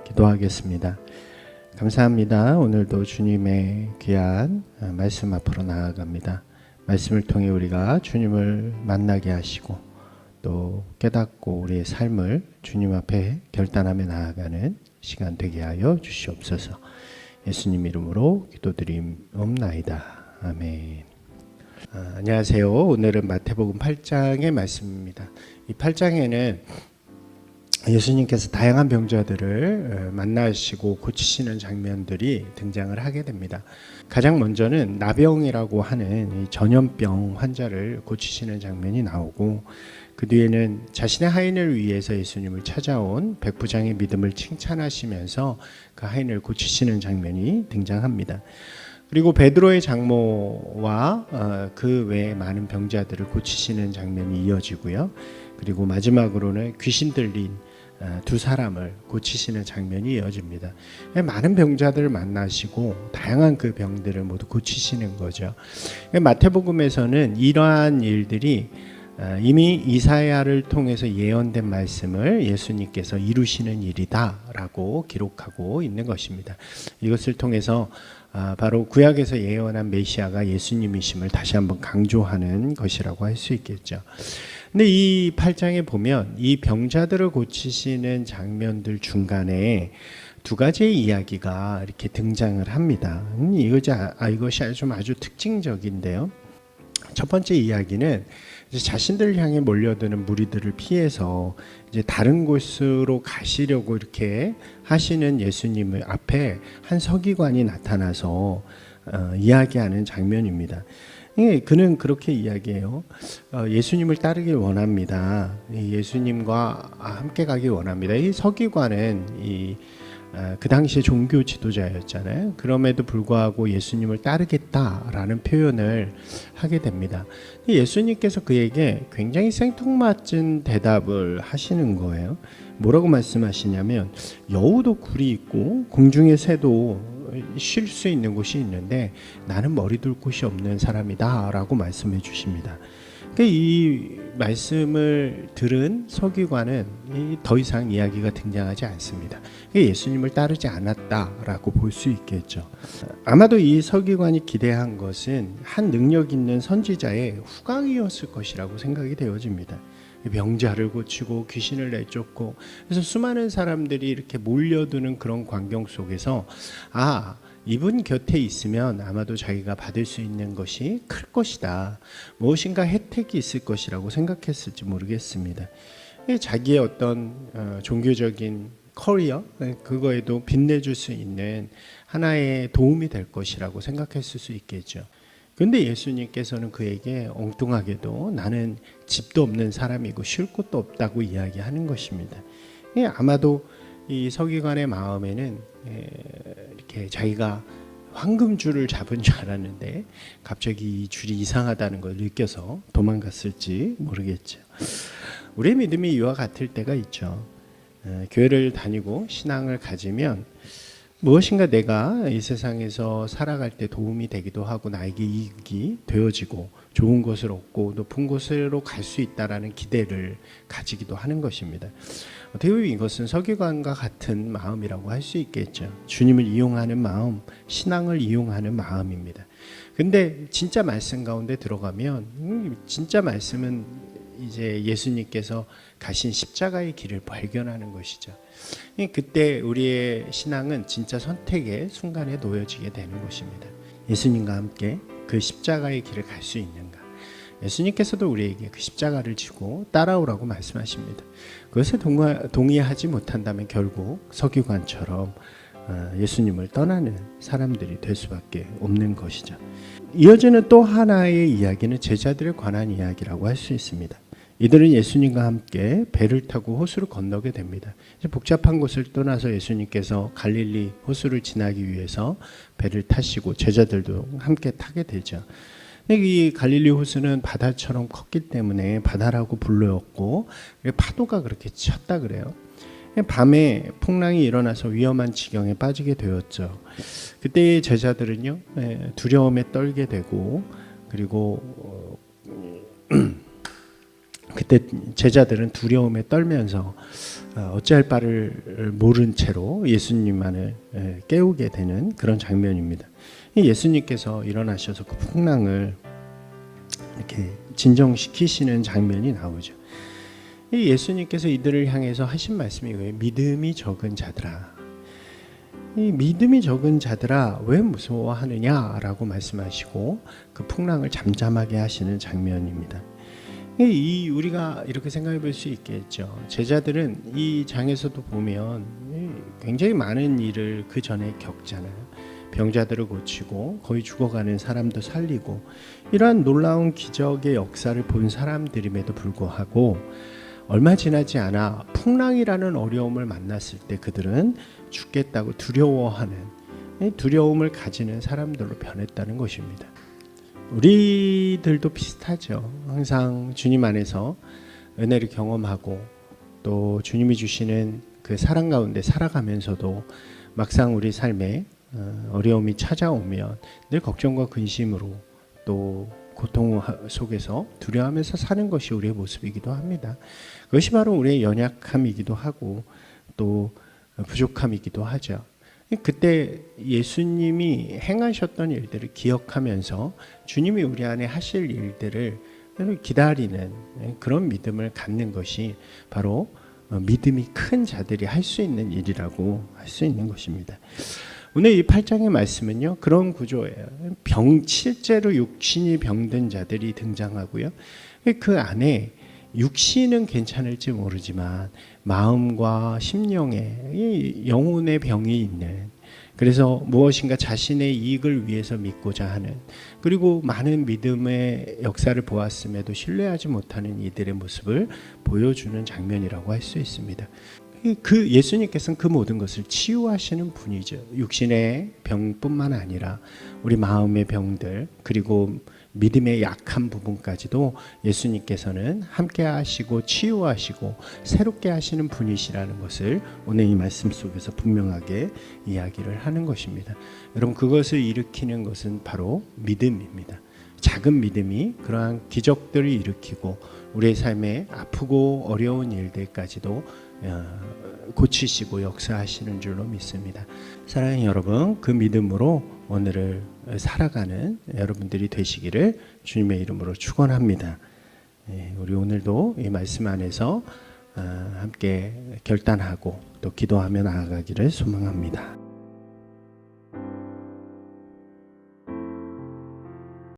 기도하겠습니다. 감사합니다. 오늘도 주님의 귀한 말씀 앞으로 나아갑니다. 말씀을 통해 우리가 주님을 만나게 하시고 또 깨닫고 우리의 삶을 주님 앞에 결단하며 나아가는 시간 되게 하여 주시옵소서. 예수님 이름으로 기도드리옵나이다. 아멘. 안녕하세요. 오늘은 마태복음 8장의 말씀입니다. 이 8장에는 예수님께서 다양한 병자들을 만나시고 고치시는 장면들이 등장을 하게 됩니다. 가장 먼저는 나병이라고 하는 이 전염병 환자를 고치시는 장면이 나오고, 그 뒤에는 자신의 하인을 위해서 예수님을 찾아온 백부장의 믿음을 칭찬하시면서 그 하인을 고치시는 장면이 등장합니다. 그리고 베드로의 장모와 그 외에 많은 병자들을 고치시는 장면이 이어지고요. 그리고 마지막으로는 귀신 들린 두 사람을 고치시는 장면이 이어집니다. 많은 병자들을 만나시고 다양한 그 병들을 모두 고치시는 거죠. 마태복음에서는 이러한 일들이 이미 이사야를 통해서 예언된 말씀을 예수님께서 이루시는 일이다라고 기록하고 있는 것입니다. 이것을 통해서 바로 구약에서 예언한 메시아가 예수님이심을 다시 한번 강조하는 것이라고 할 수 있겠죠. 근데 이 8장에 보면 이 병자들을 고치시는 장면들 중간에 두 가지의 이야기가 이렇게 등장을 합니다. 이것이 아주 특징적인데요. 첫 번째 이야기는 이제 자신들을 향해 몰려드는 무리들을 피해서 이제 다른 곳으로 가시려고 이렇게 하시는 예수님의 앞에 한 서기관이 나타나서 이야기하는 장면입니다. 그는 그렇게 이야기해요. 예수님을 따르길 원합니다. 예수님과 함께 가길 원합니다. 이 서기관은 그 당시에 종교 지도자였잖아요. 그럼에도 불구하고 예수님을 따르겠다라는 표현을 하게 됩니다. 예수님께서 그에게 굉장히 생뚱맞은 대답을 하시는 거예요. 뭐라고 말씀하시냐면, 여우도 굴이 있고 공중의 새도 쉴 수 있는 곳이 있는데 나는 머리 둘 곳이 없는 사람이다 라고 말씀해 주십니다. 이 말씀을 들은 서기관은 더 이상 이야기가 등장하지 않습니다. 예수님을 따르지 않았다라고 볼 수 있겠죠. 아마도 이 서기관이 기대한 것은 한 능력 있는 선지자의 후광이었을 것이라고 생각이 되어집니다. 병자를 고치고 귀신을 내쫓고, 그래서 수많은 사람들이 이렇게 몰려드는 그런 광경 속에서 이분 곁에 있으면 아마도 자기가 받을 수 있는 것이 클 것이다, 무엇인가 혜택이 있을 것이라고 생각했을지 모르겠습니다. 자기의 어떤 종교적인 커리어, 그거에도 빛내줄 수 있는 하나의 도움이 될 것이라고 생각했을 수 있겠죠. 그런데 예수님께서는 그에게 엉뚱하게도 나는 집도 없는 사람이고 쉴 곳도 없다고 이야기하는 것입니다. 아마도 이 서기관의 마음에는 이렇게 자기가 황금줄을 잡은 줄 알았는데 갑자기 이 줄이 이상하다는 걸 느껴서 도망갔을지 모르겠죠. 우리의 믿음이 이와 같을 때가 있죠. 교회를 다니고 신앙을 가지면 무엇인가 내가 이 세상에서 살아갈 때 도움이 되기도 하고 나에게 이익이 되어지고 좋은 것을 얻고 높은 곳으로 갈 수 있다라는 기대를 가지기도 하는 것입니다. 어떻게 보면 이것은 서기관과 같은 마음이라고 할 수 있겠죠. 주님을 이용하는 마음, 신앙을 이용하는 마음입니다. 근데 진짜 말씀 가운데 들어가면 진짜 말씀은 이제 예수님께서 가신 십자가의 길을 발견하는 것이죠. 그때 우리의 신앙은 진짜 선택의 순간에 놓여지게 되는 것입니다. 예수님과 함께 그 십자가의 길을 갈 수 있는가? 예수님께서도 우리에게 그 십자가를 지고 따라오라고 말씀하십니다. 그것에 동의하지 못한다면 결국 서기관처럼 예수님을 떠나는 사람들이 될 수밖에 없는 것이죠. 이어지는 또 하나의 이야기는 제자들에 관한 이야기라고 할 수 있습니다. 이들은 예수님과 함께 배를 타고 호수를 건너게 됩니다. 복잡한 곳을 떠나서 예수님께서 갈릴리 호수를 지나기 위해서 배를 타시고 제자들도 함께 타게 되죠. 이 갈릴리 호수는 바다처럼 컸기 때문에 바다라고 불렸고, 파도가 그렇게 쳤다 그래요. 밤에 풍랑이 일어나서 위험한 지경에 빠지게 되었죠. 그때 제자들은요, 두려움에 떨게 되고, 그리고 그때 제자들은 두려움에 떨면서 어찌할 바를 모른 채로 예수님만을 깨우게 되는 그런 장면입니다. 예수님께서 일어나셔서 그 풍랑을 이렇게 진정시키시는 장면이 나오죠. 예수님께서 이들을 향해서 하신 말씀이 이거예요. 믿음이 적은 자들아. 이 믿음이 적은 자들아 왜 무서워하느냐라고 말씀하시고 그 풍랑을 잠잠하게 하시는 장면입니다. 우리가 이렇게 생각해 볼 수 있겠죠. 제자들은 이 장에서도 보면 굉장히 많은 일을 그 전에 겪잖아요. 병자들을 고치고 거의 죽어가는 사람도 살리고 이러한 놀라운 기적의 역사를 본 사람들임에도 불구하고 얼마 지나지 않아 풍랑이라는 어려움을 만났을 때 그들은 죽겠다고 두려워하는 두려움을 가지는 사람들로 변했다는 것입니다. 우리들도 비슷하죠. 항상 주님 안에서 은혜를 경험하고 또 주님이 주시는 그 사랑 가운데 살아가면서도 막상 우리 삶에 어려움이 찾아오면 늘 걱정과 근심으로 또 고통 속에서 두려워하면서 사는 것이 우리의 모습이기도 합니다. 그것이 바로 우리의 연약함이기도 하고 또 부족함이기도 하죠. 그때 예수님이 행하셨던 일들을 기억하면서 주님이 우리 안에 하실 일들을 기다리는 그런 믿음을 갖는 것이 바로 믿음이 큰 자들이 할 수 있는 일이라고 할 수 있는 것입니다. 오늘 이 8장의 말씀은요, 그런 구조예요. 실제로 육신이 병든 자들이 등장하고요. 그 안에 육신은 괜찮을지 모르지만 마음과 심령에 영혼의 병이 있는, 그래서 무엇인가 자신의 이익을 위해서 믿고자 하는, 그리고 많은 믿음의 역사를 보았음에도 신뢰하지 못하는 이들의 모습을 보여주는 장면이라고 할 수 있습니다. 그 예수님께서는 그 모든 것을 치유하시는 분이죠. 육신의 병뿐만 아니라 우리 마음의 병들, 그리고 믿음의 약한 부분까지도 예수님께서는 함께 하시고 치유하시고 새롭게 하시는 분이시라는 것을 오늘 이 말씀 속에서 분명하게 이야기를 하는 것입니다. 여러분, 그것을 일으키는 것은 바로 믿음입니다. 작은 믿음이 그러한 기적들을 일으키고 우리의 삶에 아프고 어려운 일들까지도 고치시고 역사하시는 줄로 믿습니다. 사랑하는 여러분, 그 믿음으로 오늘을 살아가는 여러분들이 되시기를 주님의 이름으로 축원합니다. 우리 오늘도 이 말씀 안에서 함께 결단하고 또 기도하며 나아가기를 소망합니다.